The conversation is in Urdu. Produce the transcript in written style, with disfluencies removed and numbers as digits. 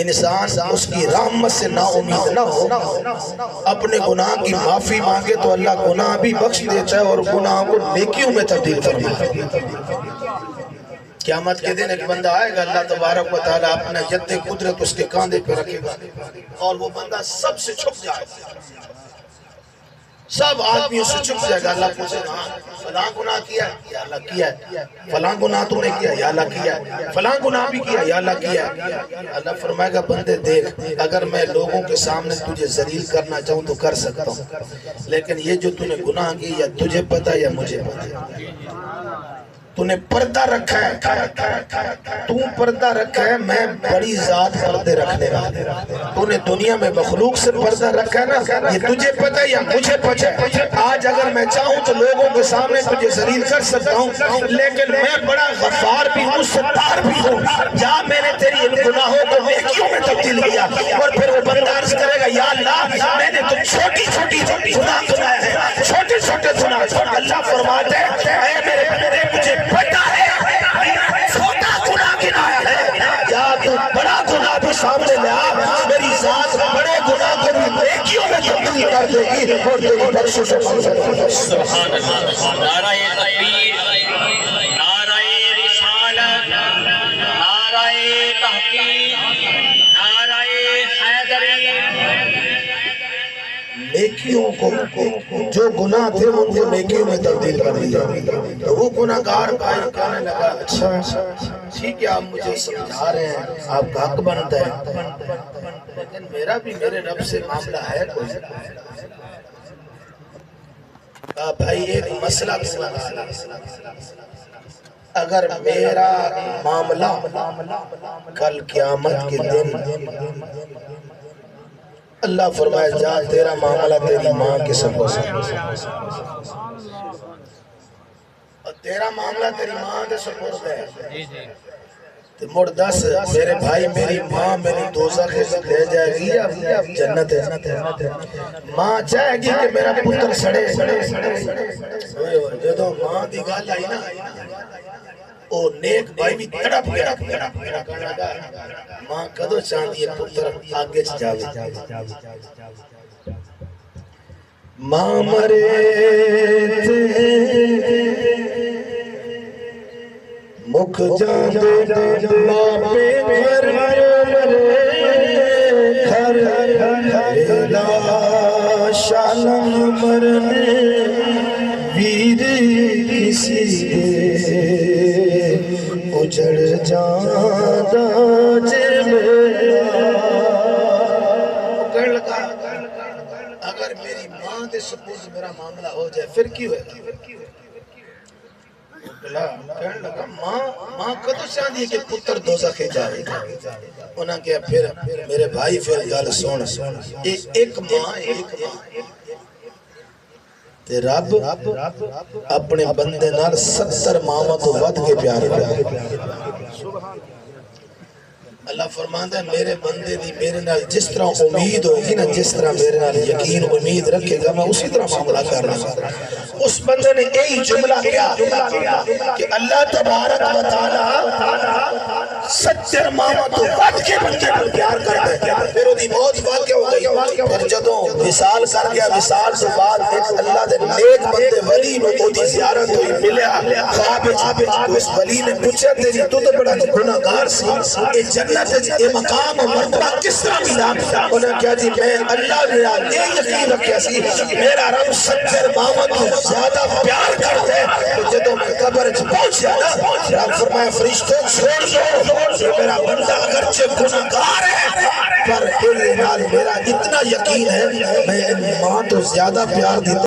انسان اس کی رحمت سے نا امید نہ ہو، اپنے گناہ کی معافی مانگے تو اللہ گناہ بھی بخش دیتا ہے اور گناہ کو نیکیوں میں تبدیل فرماتا ہے۔ قیامت کے دن ایک بندہ آئے گا، اللہ تبارک و تعالیٰ اپنا ید قدرت اس کے کاندھے پہ رکھے گا اور وہ بندہ سب سے چھپ جائے گا، سب آدمیوں سے چھپ جائے گا۔ اللہ پوچھے گا فلاں گناہ کیا ہے؟ یا اللہ کیا ہے۔ فلاں گناہ تو نے کیا؟ یا اللہ کیا ہے۔ فلاں گناہ بھی کیا؟ یا اللہ کیا ہے۔ اللہ فرمائے گا بندے دیکھ، اگر میں لوگوں کے سامنے تجھے ذلیل کرنا چاہوں تو کر سکتا ہوں، لیکن یہ جو تو نے گناہ کی یا تجھے پتہ یا مجھے پتہ، تو نے پردہ رکھا ہے، تو پردہ رکھا ہے، میں بڑی ذات پردے رکھنے والا، تو نے دنیا میں مخلوق سے پردہ رکھا ہے نا، یہ تجھے پتہ یا مجھے پتہ ہے۔ آج اگر میں چاہوں تو لوگوں کے سامنے تجھے ذلیل کر سکتا ہوں، لیکن میں بڑا غفار بھی ہوں، ستار بھی ہوں۔ جا میں نے تیری ان گناہوں کو نیکیوں میں تبدیل کیا، اور پھر وہ بندہ عرض کرے گا یا اللہ میں نے تو چھوٹی چھوٹی گناہ کمائے ہیں، چھوٹے چھوٹے گناہ۔ اللہ فرماتے ہیں اے میرے بندے مجھے پتہ ہے چھوٹا گناہ گنایا ہے، یا تو بڑا گناہ بھی سامنے لے آ، میری ذات بڑے گناہ کو بھی نیکیوں میں تبدیل کر دے گی اور تیری بخشش سے منظر۔ سبحان اللہ، نعرہ تکبیر، نعرہ رسالت، نعرہ تحقیق، نعرہ حیدری۔ نیکیوں کو جو گناہ تھے ان کو نیکیوں میں تبدیل کر دیا، تو وہ گناہگار بھائی کہنے لگا اچھا ٹھیک ہے آپ مجھے سمجھا رہے ہیں، آپ کا حق بنتا ہے، لیکن میرا بھی میرے رب سے معاملہ ہے کوئی۔ کہا بھائی ایک مسئلہ سنا، اگر میرا معاملہ کل قیامت کے دن اللہ فرمائے جا تیرا معاملہ تیری ماں کے سپرد ہے، اور تیرا معاملہ تیری ماں کے سپرد ہے، تو مڑ دس میرے بھائی میری ماں میری دوزخ لے جائے گی یا جنت ہے؟ ماں چاہے گی کہ میرا پتر سڑے، جدو ماں دی گال آئی نا او نیک بھائی بھی تڑپ گیا، ماں کدو چاندی ہے پتر آگے جاوے۔ ماں مرے مکھ جاندے باپے گھر گھر شالم مرنے ویر کسی دے اجڑ جاندہ اگر میری ماں دے سپوز میرا معاملہ ہو جائے پھر کی ہوئے گا؟ کہنے لگا ماں کدو چاہتی ہے کہ پتر دوزخ جائے گا؟ انہاں کہا پھر میرے بھائی پھر گل سن، ایک ماں تے رب اپنے بندے نال 70 ماں تو ود کے پیار کرے۔ اللہ فرماندا ہے میرے بندے دی میرے نال جس طرح امید ہوگی نا، جس طرح میرے نال یقین امید رکھے گا میں اسی طرح معاملہ کرنا۔ اس بندے نے یہی جملہ کیا کہ اللہ تبارک و تعالی 70 ماں تو ود کے بندے کو پیار کرتا ہے۔ پھر دی موت واقع ہو گئی، پھر جدوں وصال کر گیا، وصال تو بعد ایک اللہ دے نیک بندے ولی نو او دی زیارت ہوئی، ملیا خواب اس ولی نے پوچھا تیری تو بڑا گناہگار سی، اے جنت یہ مقام مرتبہ کس طرح ملا؟ انہوں نے کہا جی میں اللہ نے یہ یقین رکھیا سی میرا رب 70 ماں تو زیادہ پیار کرتا ہے۔ تو جدوں میں قبر پہنچیا نا، رب فرمایا فرشتوں چھوڑ دو، میرا بندہ اگرچہ گناہگار ہے پر میرا اتنا یقین ہے میں ماں تو زیادہ پیار دیتا